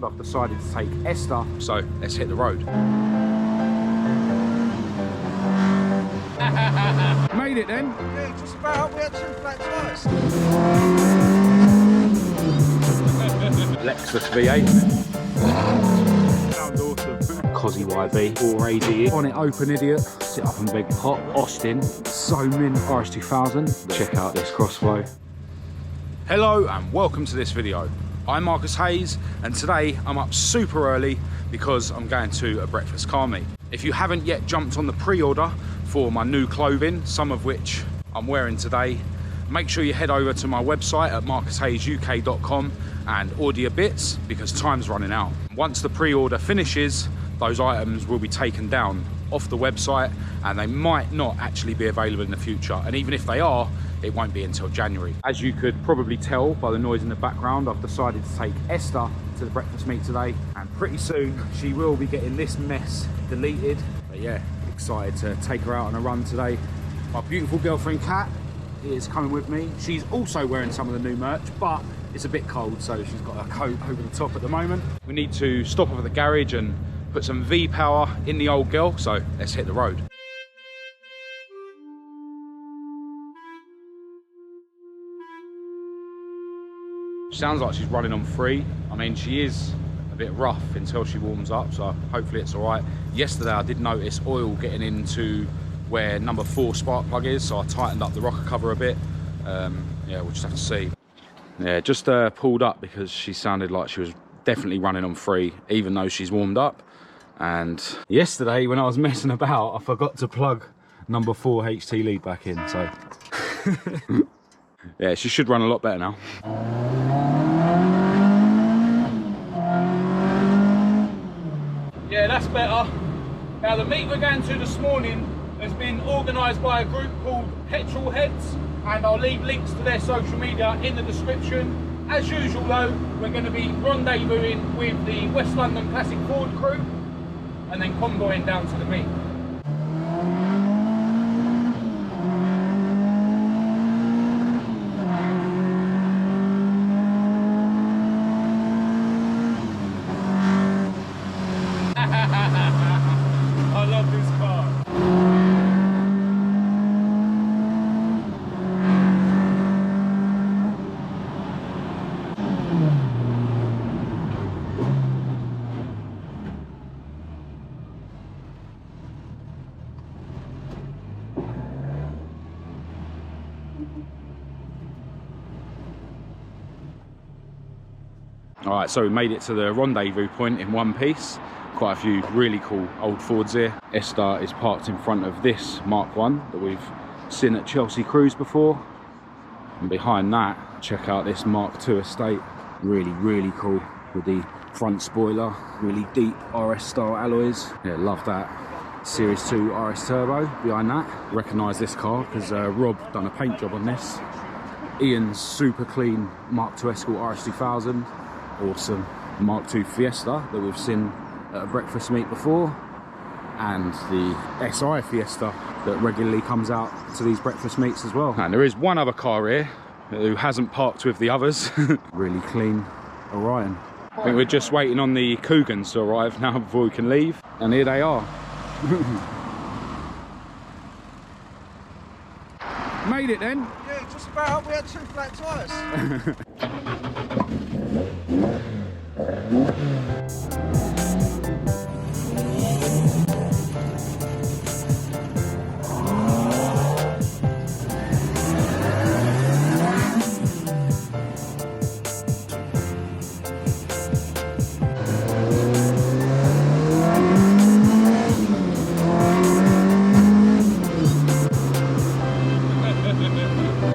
I've decided to take Esther, so let's hit the road. Made it then? Yeah, just about. We had 2 flat tires. Lexus V8. Sounds awesome. Cosy YB, 4AD. On it, open idiot. Sit up and big pot. Austin. So min. RS2000. Check out this crossflow. Hello and welcome to this video. I'm Marcus Hayes and today I'm up super early because I'm going to a breakfast car meet. If you haven't yet jumped on the pre-order for my new clothing, some of which I'm wearing today, make sure you head over to my website at marcushayesuk.com and order your bits because time's running out. Once the pre-order finishes, those items will be taken down off the website and they might not actually be available in the future. And even if they are, it won't be until January. As you could probably tell by the noise in the background, I've decided to take Esther to the breakfast meet today, and pretty soon she will be getting this mess deleted. But yeah, excited to take her out on a run today. My beautiful girlfriend Kat is coming with me. She's also wearing some of the new merch, but it's a bit cold, so she's got her coat over the top at the moment. We need to stop off at the garage and put some V-power in the old girl, so let's hit the road. Sounds like she's running on 3. I mean, she is a bit rough until she warms up, so hopefully it's all right. Yesterday I did notice oil getting into where number 4 spark plug is, so I tightened up the rocker cover a bit. Yeah, we'll just have to see. Yeah, just pulled up because she sounded like she was definitely running on 3, even though she's warmed up. And yesterday when I was messing about, I forgot to plug number 4 HT lead back in, so yeah, she should run a lot better now. Yeah, that's better. Now the meet we're going to this morning has been organised by a group called Petrol Heads, and I'll leave links to their social media in the description. As usual though, we're going to be rendezvousing with the West London Classic Ford crew and then convoying down to the meet. I love this car. All right, so we made it to the rendezvous point in one piece. Quite a few really cool old Fords here. Esther is parked in front of this Mk1 that we've seen at Chelsea Cruise before. And behind that, check out this Mk2 estate. Really, really cool with the front spoiler, really deep RS style alloys. Yeah, love that. Series 2 RS Turbo behind that. Recognise this car because Rob done a paint job on this. Ian's super clean Mk2 Escort RS2000. Awesome Mark II Fiesta that we've seen at a breakfast meet before, and the SI Fiesta that regularly comes out to these breakfast meets as well. And there is one other car here who hasn't parked with the others. Really clean Orion. I think we're just waiting on the Cougans to arrive now before we can leave, and here they are. Made it then? Yeah, just about. We had 2 flat tires.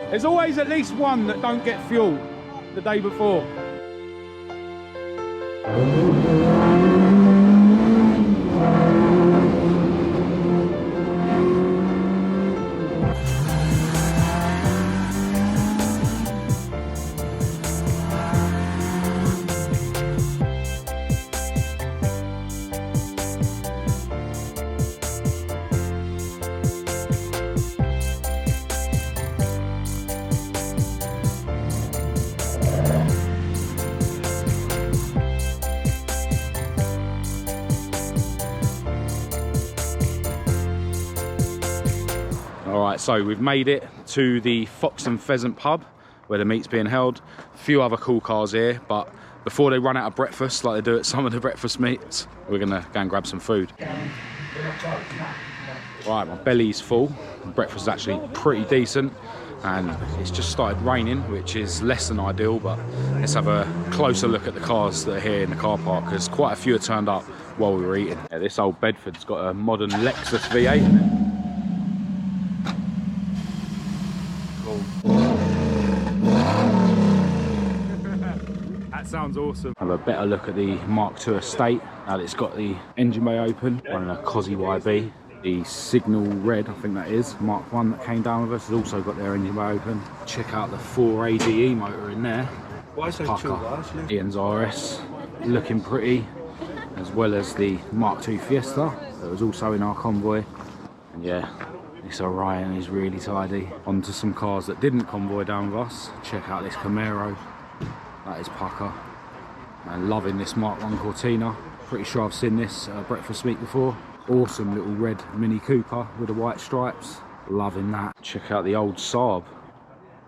There's always at least one that don't get fuel the day before. Right, so we've made it to the Fox and Pheasant pub where the meet's being held. A few other cool cars here, but before they run out of breakfast like they do at some of the breakfast meets, we're gonna go and grab some food. Right, my belly's full. Breakfast is actually pretty decent, and it's just started raining, which is less than ideal, but let's have a closer look at the cars that are here in the car park, because quite a few have turned up while we were eating. Yeah, this old Bedford's got a modern Lexus V8 in it. That sounds awesome. Have a better look at the Mark II Estate now that it's got the engine bay open. Running a Cosy YB. The Signal Red, I think that is, Mark 1 that came down with us, has also got their engine bay open. Check out the 4ADE motor in there. Why so chill, guys? Ian's RS, looking pretty, as well as the Mark II Fiesta that was also in our convoy. And yeah, this Orion is really tidy. On to some cars that didn't convoy down with us. Check out this Camaro. That is pucker. And loving this Mark 1 Cortina. Pretty sure I've seen this breakfast meet before. Awesome little red Mini Cooper with the white stripes. Loving that. Check out the old Saab.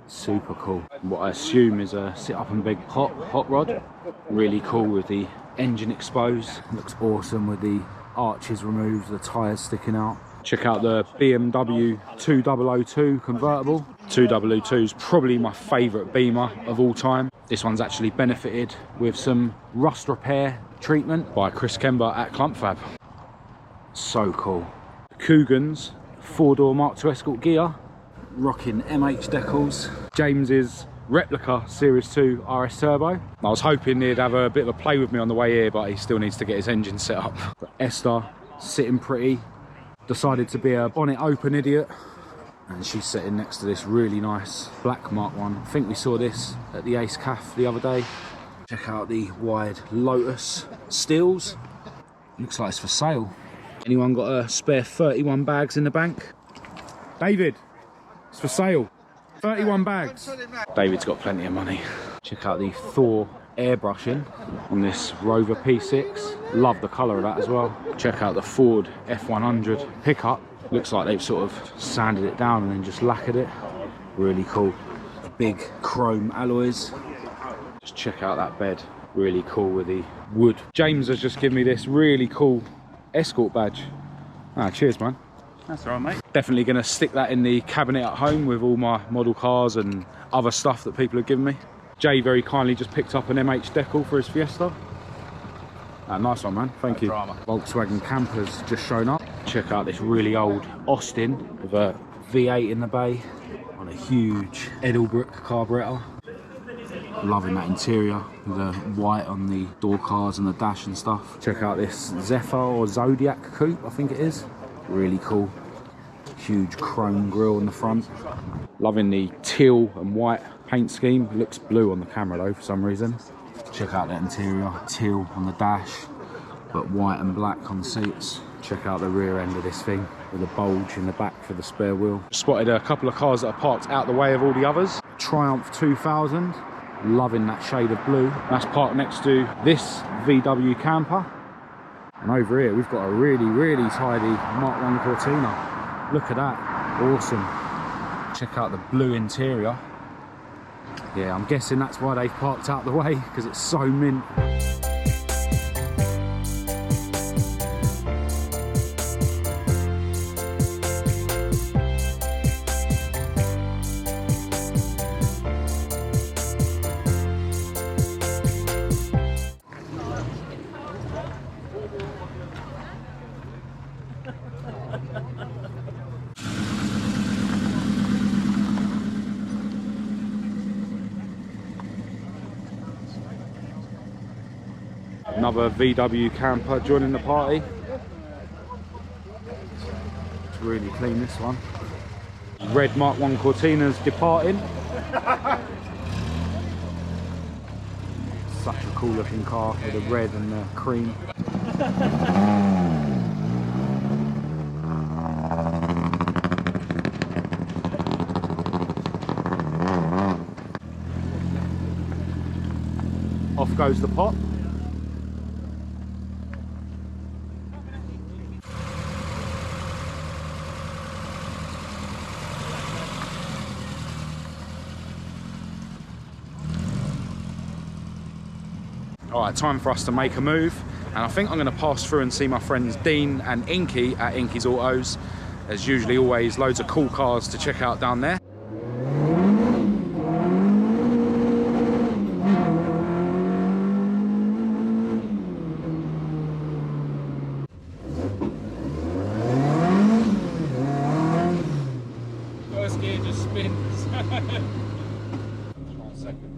Super cool. What I assume is a sit up and beg hot rod. Really cool with the engine exposed. Looks awesome with the arches removed, the tyres sticking out. Check out the BMW 2002 convertible. 2002 is probably my favourite Beamer of all time. This one's actually benefited with some rust repair treatment by KEMBER at CLUMPFAB. So cool. Coogan's 4-door Mark II Escort gear. Rocking MH decals. James's replica Series 2 RS Turbo. I was hoping he'd have a bit of a play with me on the way here, but he still needs to get his engine set up. But Esther, sitting pretty. Decided to be a bonnet open idiot, and she's sitting next to this really nice black Mark 1. I think we saw this at the Ace Cafe the other day. Check out the wide Lotus steels. Looks like it's for sale. Anyone got a spare 31 bags in the bank? David, it's for sale. 31 bags. David's got plenty of money. Check out the Thor airbrushing on this Rover P6. Love the colour of that as well. Check out the Ford F100 pickup. Looks like they've sort of sanded it down and then just lacquered it. Really cool. Big chrome alloys. Just check out that bed. Really cool with the wood. James has just given me this really cool Escort badge. Ah, cheers, man. That's all right, mate. Definitely going to stick that in the cabinet at home with all my model cars and other stuff that people have given me. Jay very kindly just picked up an MH decal for his Fiesta. Nice one, man. Thank you. Drama. Volkswagen camper's just shown up. Check out this really old Austin with a V8 in the bay on a huge Edelbrook carburetor. Loving that interior with the white on the door cards and the dash and stuff. Check out this Zephyr or Zodiac coupe, I think it is. Really cool. Huge chrome grille in the front. Loving the teal and white paint scheme. It looks blue on the camera though for some reason. Check out that interior. Teal on the dash, but white and black on the seats. Check out the rear end of this thing with a bulge in the back for the spare wheel. Spotted a couple of cars that are parked out the way of all the others. Triumph 2000. Loving that shade of blue. That's parked next to this VW camper. And over here we've got a really tidy Mark 1 Cortina. Look at that. Awesome. Check out the blue interior. Yeah, I'm guessing that's why they've parked out the way, because it's so mint. Another VW camper joining the party. It's really clean, this one. Red Mark 1 Cortina's departing. Such a cool looking car with the red and the cream. Off goes the pot. All right, time for us to make a move. And I think I'm going to pass through and see my friends Dean and Inky at Inkies Autos. There's usually always loads of cool cars to check out down there. First gear just spins. One second.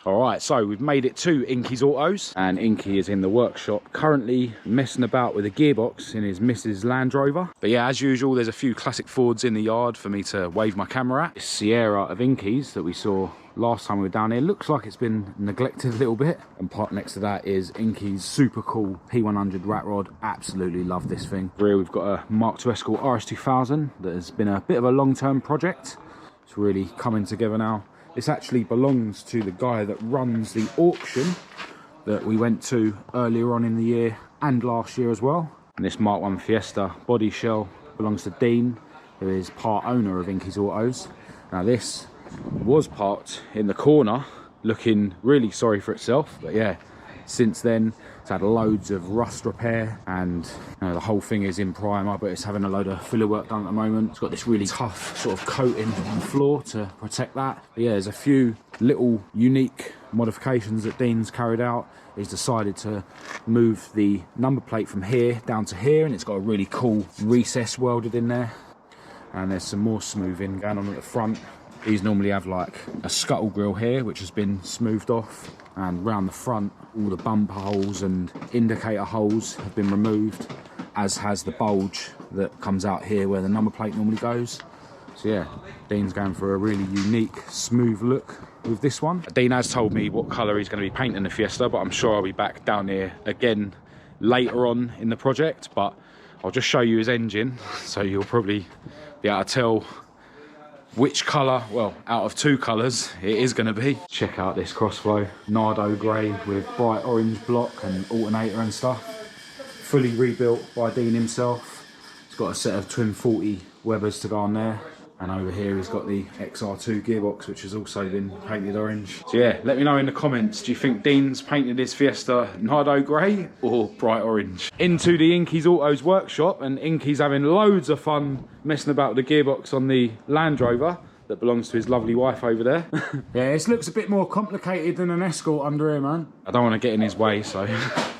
Alright, so we've made it to Inkies Autos, and Inky is in the workshop currently messing about with a gearbox in his Mrs. Land Rover. But yeah, as usual, there's a few classic Fords in the yard for me to wave my camera at. This Sierra of Inky's that we saw last time we were down here looks like it's been neglected a little bit, and parked next to that is Inky's super cool P100 rat rod. Absolutely love this thing. Rear we've got a Mk1 Escort RS2000 that has been a bit of a long-term project. It's really coming together now. This actually belongs to the guy that runs the auction that we went to earlier on in the year and last year as well. And this Mk1 Fiesta body shell belongs to Dean, who is part owner of Inkies Autos. Now this was parked in the corner looking really sorry for itself, but yeah, since then it's had loads of rust repair, and you know, the whole thing is in primer, but it's having a load of filler work done at the moment. It's got this really tough sort of coating on the floor to protect that. But yeah, there's a few little unique modifications that Dean's carried out. He's decided to move the number plate from here down to here, and it's got a really cool recess welded in there, and there's some more smoothing going on at the front. These normally have like a scuttle grill here, which has been smoothed off, and round the front all the bumper holes and indicator holes have been removed, as has the bulge that comes out here where the number plate normally goes. So yeah, Dean's going for a really unique smooth look with this one. Dean has told me what colour he's going to be painting the Fiesta, but I'm sure I'll be back down here again later on in the project. But I'll just show you his engine, so you'll probably be able to tell which colour, well, out of two colours it is going to be. Check out this crossflow, Nardo grey with bright orange block and alternator and stuff. Fully rebuilt by Dean himself. It's got a set of twin 40 Webers to go on there. And over here he's got the XR2 gearbox, which has also been painted orange. So yeah, let me know in the comments, do you think Dean's painted his Fiesta Nardo grey or bright orange? Into the Inkies Autos workshop, and Inky's having loads of fun messing about with the gearbox on the Land Rover that belongs to his lovely wife over there. Yeah, this looks a bit more complicated than an Escort under here, man. I don't want to get in his way, so...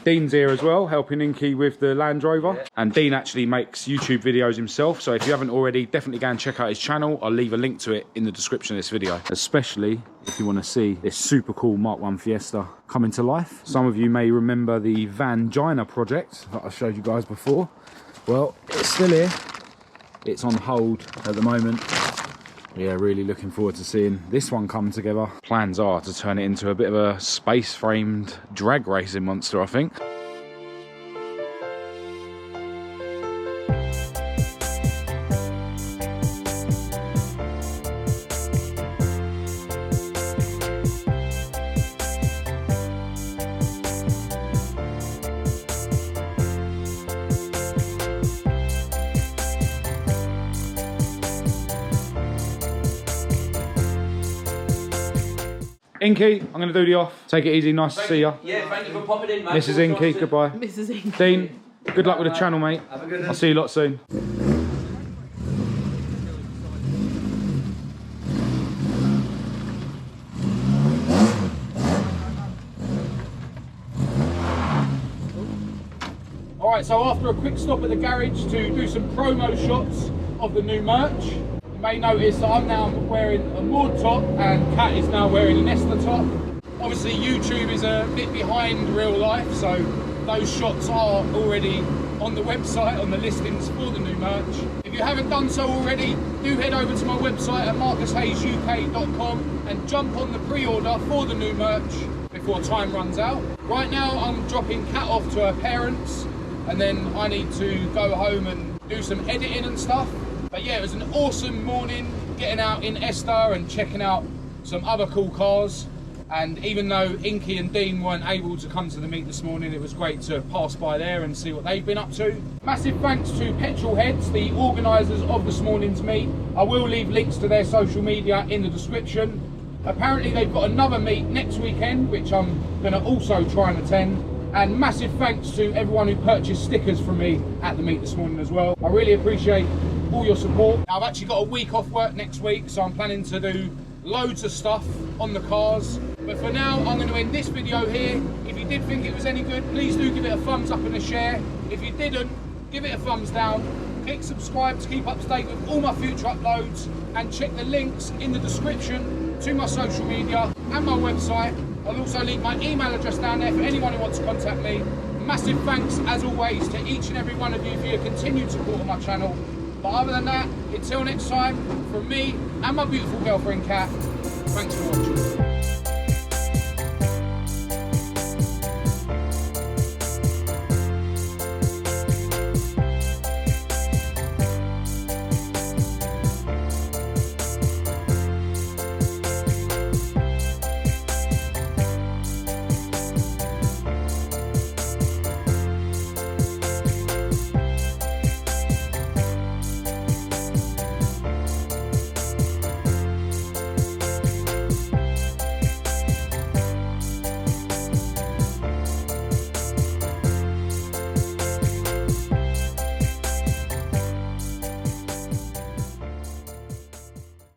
Dean's here as well, helping Inky with the Land Rover. Yeah. And Dean actually makes YouTube videos himself, so if you haven't already, definitely go and check out his channel. I'll leave a link to it in the description of this video, especially if you want to see this super cool Mk1 Fiesta coming to life. Some of you may remember the Vangina project that I showed you guys before. Well, it's still here. It's on hold at the moment. Yeah, really looking forward to seeing this one come together. Plans are to turn it into a bit of a space-framed drag racing monster, I think. Inky, I'm going to do the off. Take it easy, nice to see you. Yeah, thank you for popping in, mate. Mrs. Inky, goodbye. Mrs. Inky. Dean, good luck with the channel, mate. Have a good one. I'll see you lot soon. Alright, so after a quick stop at the garage to do some promo shots of the new merch, you may notice that I'm now wearing a Maud top and Kat is now wearing an Esther top. Obviously YouTube is a bit behind real life, so those shots are already on the website, on the listings for the new merch. If you haven't done so already, do head over to my website at marcushayesuk.com and jump on the pre-order for the new merch before time runs out. Right now I'm dropping Kat off to her parents and then I need to go home and do some editing and stuff. But yeah, it was an awesome morning getting out in Esther and checking out some other cool cars. And even though Inky and Dean weren't able to come to the meet this morning, it was great to pass by there and see what they've been up to. Massive thanks to Petrol Heads, the organisers of this morning's meet. I will leave links to their social media in the description. Apparently they've got another meet next weekend, which I'm going to also try and attend. And massive thanks to everyone who purchased stickers from me at the meet this morning as well. I really appreciate all your support. I've actually got a week off work next week, so I'm planning to do loads of stuff on the cars. But for now, I'm going to end this video here. If you did think it was any good, please do give it a thumbs up and a share. If you didn't, give it a thumbs down. Click subscribe to keep up to date with all my future uploads, and check the links in the description to my social media and my website. I'll also leave my email address down there for anyone who wants to contact me. Massive thanks, as always, to each and every one of you for your continued support on my channel. But other than that, until next time, from me and my beautiful girlfriend Kat, thanks for watching.